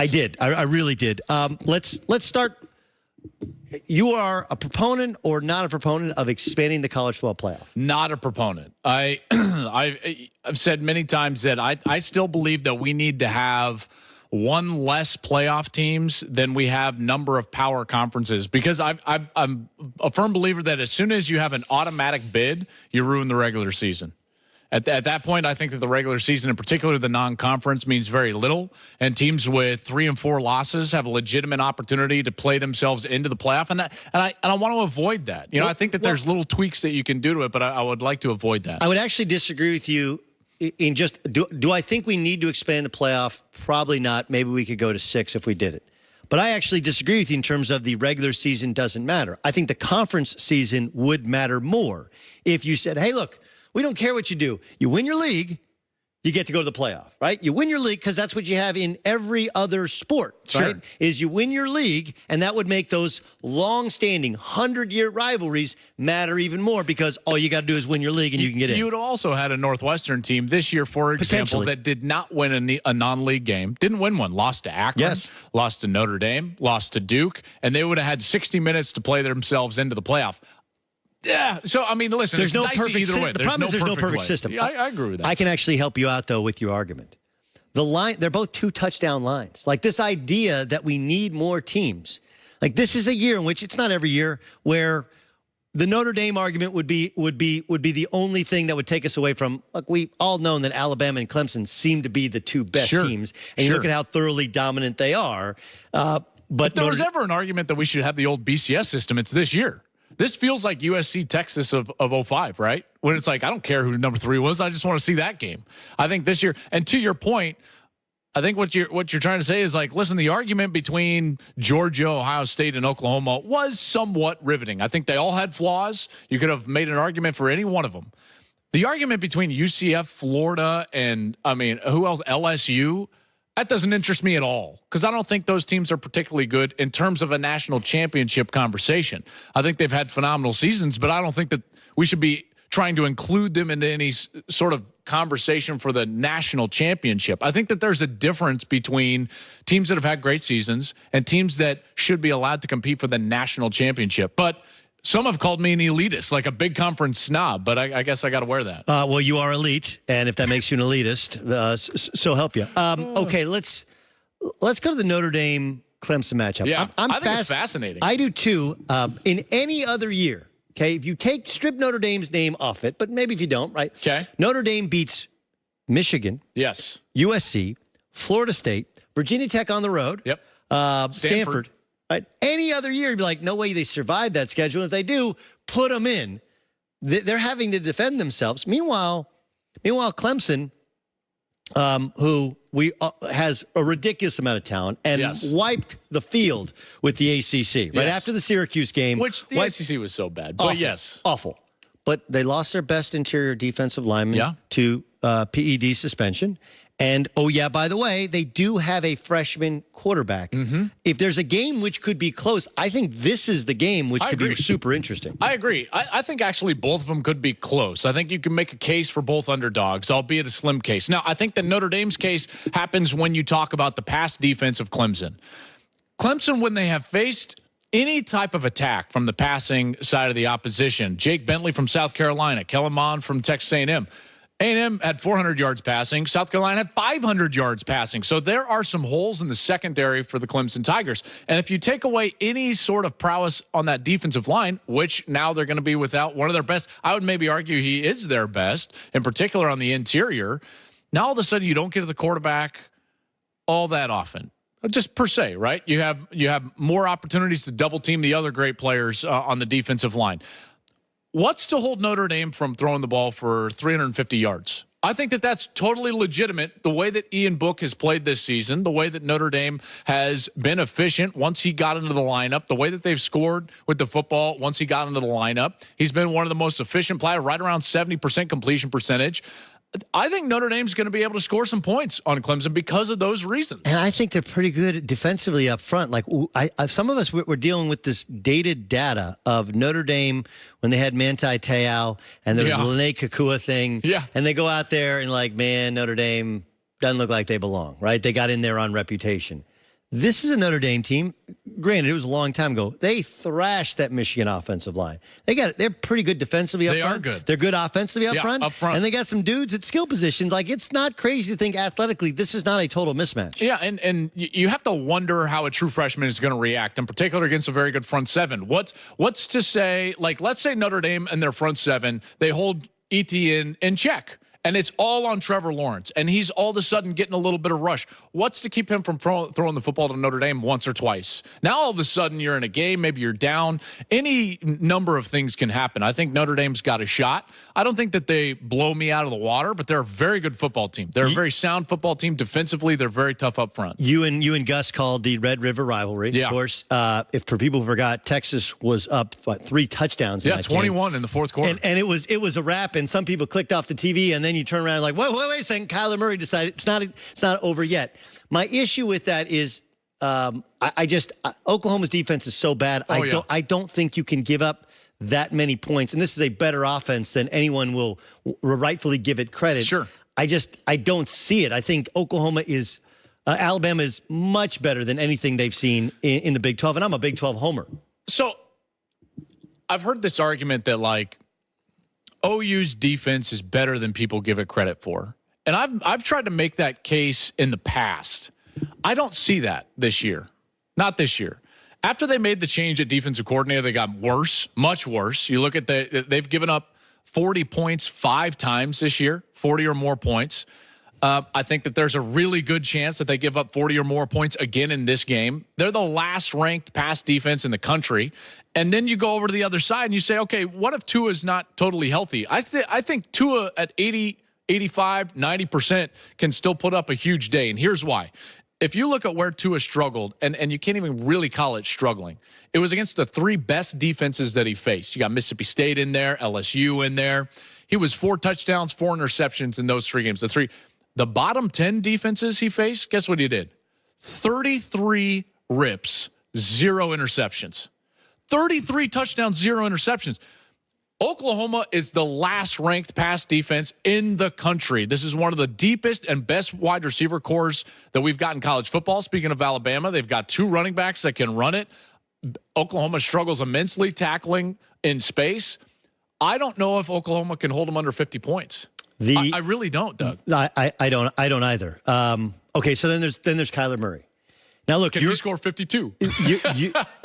I did. I really did. Let's start. You are a proponent or not a proponent of expanding the college football playoff? Not a proponent. I've said many times that I still believe that we need to have one less playoff teams than we have number of power conferences, because I'm a firm believer that as soon as you have an automatic bid, you ruin the regular season. At that point, I think that the regular season, in particular the non-conference, means very little, and teams with 3 and 4 losses have a legitimate opportunity to play themselves into the playoff, and I want to avoid that. I think that there's little tweaks that you can do to it, but I would like to avoid that. I would actually disagree with you in just do I think we need to expand the playoff? Probably not. Maybe we could go to 6 if we did it. But I actually disagree with you in terms of the regular season doesn't matter. I think the conference season would matter more if you said, hey, look, we don't care what you do. You win your league, you get to go to the playoff, right? You win your league because that's what you have in every other sport, right? Is you win your league, and that would make those long-standing 100-year rivalries matter even more, because all you got to do is win your league and you can get in. You would also had a Northwestern team this year, for example, that did not win a non-league game. Didn't win one. Lost to Akron, lost to Notre Dame, lost to Duke, and they would have had 60 minutes to play themselves into the playoff. Yeah. So, I mean, listen, there's no perfect system. The problem is there's no perfect system. Yeah, I agree with that. I can actually help you out, though, with your argument. The line, they're both 2 touchdown lines. Like this idea that we need more teams. Like this is a year in which, it's not every year, where the Notre Dame argument would be the only thing that would take us away from, look, we all know that Alabama and Clemson seem to be the 2 best teams. And you look at how thoroughly dominant they are. But if there was ever an argument that we should have the old BCS system, it's this year. This feels like USC Texas of 05, right? When it's like, I don't care who number 3 was. I just want to see that game. I think this year, and to your point, I think what you're trying to say is like, listen, the argument between Georgia, Ohio State, and Oklahoma was somewhat riveting. I think they all had flaws. You could have made an argument for any one of them. The argument between UCF, Florida, and, I mean, who else? LSU, that doesn't interest me at all, because I don't think those teams are particularly good in terms of a national championship conversation. I think they've had phenomenal seasons, but I don't think that we should be trying to include them into any sort of conversation for the national championship. I think that there's a difference between teams that have had great seasons and teams that should be allowed to compete for the national championship. But some have called me an elitist, like a big conference snob, but I guess I got to wear that. Well, you are elite, and if that makes you an elitist, so help you. Okay, let's go to the Notre Dame Clemson matchup. Yeah, I think it's fascinating. I do too. In any other year, okay, if you strip Notre Dame's name off it, but maybe if you don't, right? Okay. Notre Dame beats Michigan, yes, USC, Florida State, Virginia Tech on the road, yep, Stanford. Right? Any other year, you'd be like, no way they survived that schedule. And if they do, put them in. They're having to defend themselves. Meanwhile, Clemson, who has a ridiculous amount of talent and wiped the field with the ACC right after the Syracuse game. Which the ACC was so bad, but awful. But they lost their best interior defensive lineman to PED suspension. And, oh, yeah, by the way, they do have a freshman quarterback. If there's a game which could be close, I think this is the game which could be super interesting. I agree. I think actually both of them could be close. I think you can make a case for both underdogs, albeit a slim case. Now, I think that Notre Dame's case happens when you talk about the pass defense of Clemson. Clemson, when they have faced any type of attack from the passing side of the opposition, Jake Bentley from South Carolina, Kellen Mond from Texas A&M, A&M had 400 yards passing. South Carolina had 500 yards passing. So there are some holes in the secondary for the Clemson Tigers. And if you take away any sort of prowess on that defensive line, which now they're going to be without one of their best, I would maybe argue he is their best, in particular on the interior. Now all of a sudden you don't get to the quarterback all that often. Just per se, right? You have more opportunities to double team the other great players on the defensive line. What's to hold Notre Dame from throwing the ball for 350 yards? I think that that's totally legitimate. The way that Ian Book has played this season, the way that Notre Dame has been efficient once he got into the lineup, the way that they've scored with the football once he got into the lineup, he's been one of the most efficient players, right around 70% completion percentage. I think Notre Dame's going to be able to score some points on Clemson because of those reasons. And I think they're pretty good defensively up front. Like some of us, we're dealing with this dated data of Notre Dame when they had Manti Te'o and there was the Lene Kakua thing. Yeah. And they go out there and like, man, Notre Dame doesn't look like they belong, right? They got in there on reputation. This is a Notre Dame team. Granted, it was a long time ago. They thrashed that Michigan offensive line. They're pretty good defensively up front. They are good. They're good offensively up front. Up front. And they got some dudes at skill positions. Like, it's not crazy to think athletically this is not a total mismatch. Yeah, and you have to wonder how a true freshman is going to react, in particular against a very good front seven. What's to say, like, let's say Notre Dame and their front seven, they hold Etienne in check. And it's all on Trevor Lawrence, and he's all of a sudden getting a little bit of rush. What's to keep him from throwing the football to Notre Dame once or twice? Now, all of a sudden, you're in a game, maybe you're down. Any number of things can happen. I think Notre Dame's got a shot. I don't think that they blow me out of the water, but they're a very good football team. They're a very sound football team. Defensively, they're very tough up front. You and Gus called the Red River rivalry. Yeah. Of course, if for people who forgot, Texas was up, 3 touchdowns in that 21 game. in the fourth quarter. And it was a wrap, and some people clicked off the TV, and then you turn around and like, wait a second. Kyler Murray decided it's not over yet. My issue with that is Oklahoma's defense is so bad. I don't think you can give up that many points. And this is a better offense than anyone will rightfully give it credit. Sure. I don't see it. I think Alabama is much better than anything they've seen in the Big 12. And I'm a Big 12 homer. So I've heard this argument that, like, OU's defense is better than people give it credit for. And I've tried to make that case in the past. I don't see that this year. Not this year. After they made the change at defensive coordinator, they got worse, much worse. You look at they've given up 40 points 5 times this year, 40 or more points. I think that there's a really good chance that they give up 40 or more points again in this game. They're the last ranked pass defense in the country. And then you go over to the other side and you say, okay, what if Tua is not totally healthy? I think Tua at 80, 85, 90% can still put up a huge day. And here's why. If you look at where Tua struggled, and you can't even really call it struggling, it was against the 3 best defenses that he faced. You got Mississippi State in there, LSU in there. He was 4 touchdowns, 4 interceptions in those 3 games. The bottom 10 defenses he faced, guess what he did? 33 rips, 0 interceptions. 33 touchdowns, 0 interceptions. Oklahoma is the last ranked pass defense in the country. This is one of the deepest and best wide receiver cores that we've got in college football. Speaking of Alabama, they've got 2 running backs that can run it. Oklahoma struggles immensely tackling in space. I don't know if Oklahoma can hold them under 50 points. I really don't, Doug. I don't either. Okay, so then there's Kyler Murray. Now look, you score 52.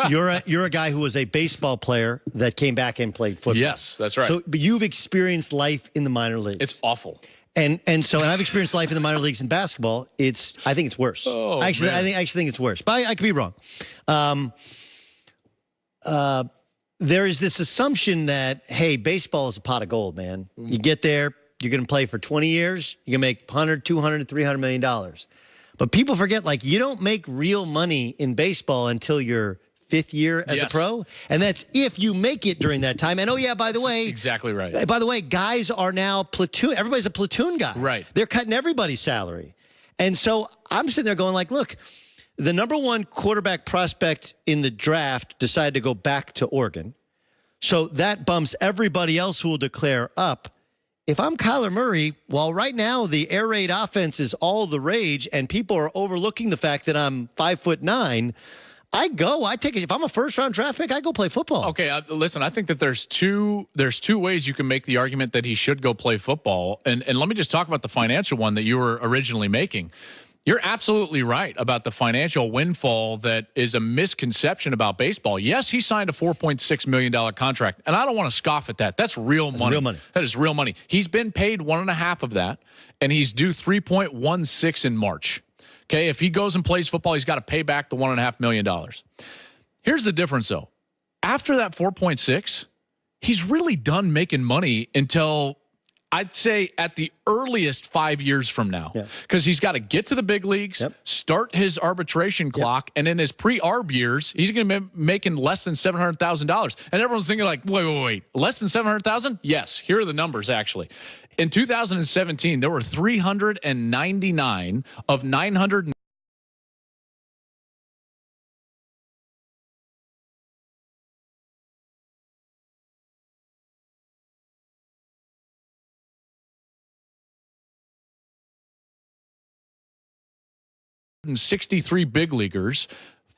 You're a guy who was a baseball player that came back and played football. Yes, that's right. So, but you've experienced life in the minor leagues. It's awful. And I've experienced life in the minor leagues in basketball. I think it's worse. Oh, I actually think it's worse. But I could be wrong. There is this assumption that, hey, baseball is a pot of gold, man. You get there, you're going to play for 20 years, you're going to make $100, $200, $300 million. But people forget, like, you don't make real money in baseball until your 5th year as a pro. And that's if you make it during that time. And, oh, yeah, by the way. Exactly right. By the way, guys are now platoon. Everybody's a platoon guy. Right. They're cutting everybody's salary. And so I'm sitting there going, like, look, the number 1 quarterback prospect in the draft decided to go back to Oregon. So that bumps everybody else who will declare up. If I'm Kyler Murray, while right now the air raid offense is all the rage and people are overlooking the fact that I'm 5'9", I take it. If I'm a first-round draft pick, I go play football. Okay, listen, I think that there's two ways you can make the argument that he should go play football. And let me just talk about the financial one that you were originally making. You're absolutely right about the financial windfall that is a misconception about baseball. Yes, he signed a $4.6 million contract, and I don't want to scoff at that. That's real money. Real money. That is real money. He's been paid 1.5 of that, and he's due 3.16 in March. Okay, if he goes and plays football, he's got to pay back the $1.5 million. Here's the difference, though. After that 4.6, he's really done making money until I'd say at the earliest 5 years from now, because he's got to get to the big leagues, start his arbitration clock, and in his pre-arb years, he's going to be making less than $700,000. And everyone's thinking like, wait, less than $700,000? Yes, here are the numbers actually. In 2017, there were 399 of 900. 63 big leaguers,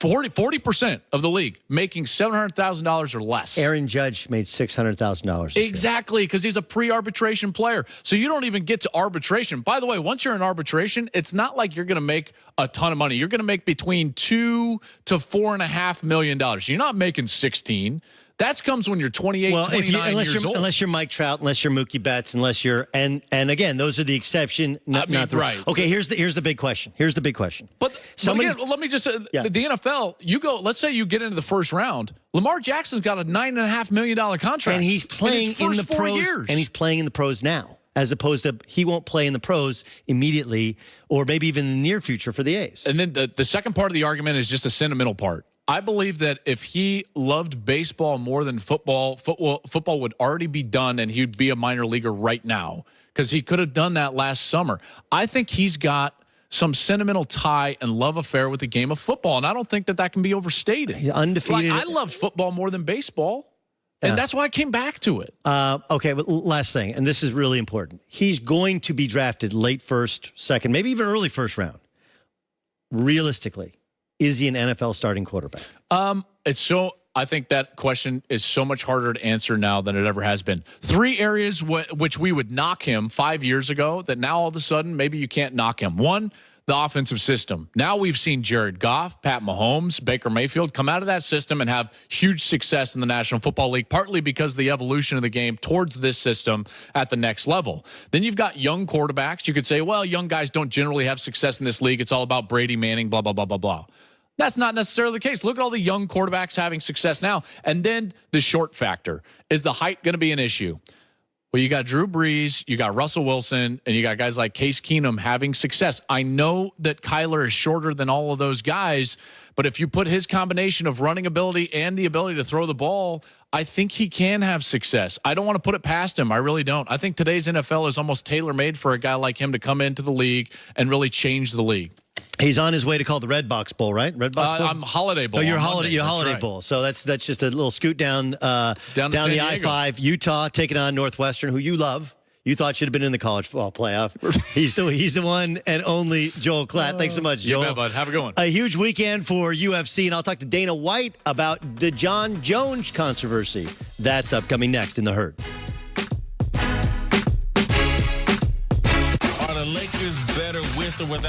40% of the league making $700,000 or less. Aaron Judge made $600,000. Exactly, because he's a pre-arbitration player. So you don't even get to arbitration. By the way, once you're in arbitration, it's not like you're going to make a ton of money. You're going to make between $2 to $4.5 million. You're not making 16. That comes when you're 28, 29 years old. Unless you're Mike Trout, unless you're Mookie Betts, unless you're and again, those are the exception. Not the right. Okay, here's the big question. Here's the big question. But again, let me just say, the NFL. You go. Let's say you get into the first round. Lamar Jackson's got a $9.5 million contract, and he's playing in the pros. And he's playing in the pros now, as opposed to he won't play in the pros immediately, or maybe even in the near future for the A's. And then the second part of the argument is just a sentimental part. I believe that if he loved baseball more than football would already be done and he'd be a minor leaguer right now because he could have done that last summer. I think he's got some sentimental tie and love affair with the game of football, and I don't think that can be overstated. He's undefeated. I loved football more than baseball, and that's why I came back to it. Okay, but last thing, and this is really important. He's going to be drafted late first, second, maybe even early first round. Realistically, is he an NFL starting quarterback? I think that question is so much harder to answer now than it ever has been. 3 areas which we would knock him 5 years ago that now all of a sudden maybe you can't knock him. 1, the offensive system. Now we've seen Jared Goff, Pat Mahomes, Baker Mayfield come out of that system and have huge success in the National Football League, partly because of the evolution of the game towards this system at the next level. Then you've got young quarterbacks. You could say, well, young guys don't generally have success in this league. It's all about Brady, Manning, blah, blah, blah, blah, blah. That's not necessarily the case. Look at all the young quarterbacks having success now. And then the short factor. Is the height going to be an issue? Well, you got Drew Brees, you got Russell Wilson, and you got guys like Case Keenum having success. I know that Kyler is shorter than all of those guys, but if you put his combination of running ability and the ability to throw the ball, I think he can have success. I don't want to put it past him. I really don't. I think today's NFL is almost tailor-made for a guy like him to come into the league and really change the league. He's on his way to call the Red Box Bowl, right? Red Box Bowl? I'm Holiday Bowl. Oh, your Holiday Bowl. So that's just a little scoot down the I-5. Utah taking on Northwestern, who you love. You thought should have been in the college football playoff. He's the one and only Joel Klatt. Thanks so much, Joel. Yeah, bud. Have a good one. A huge weekend for UFC, and I'll talk to Dana White about the John Jones controversy. That's upcoming next in The Herd. Are the Lakers better with or without?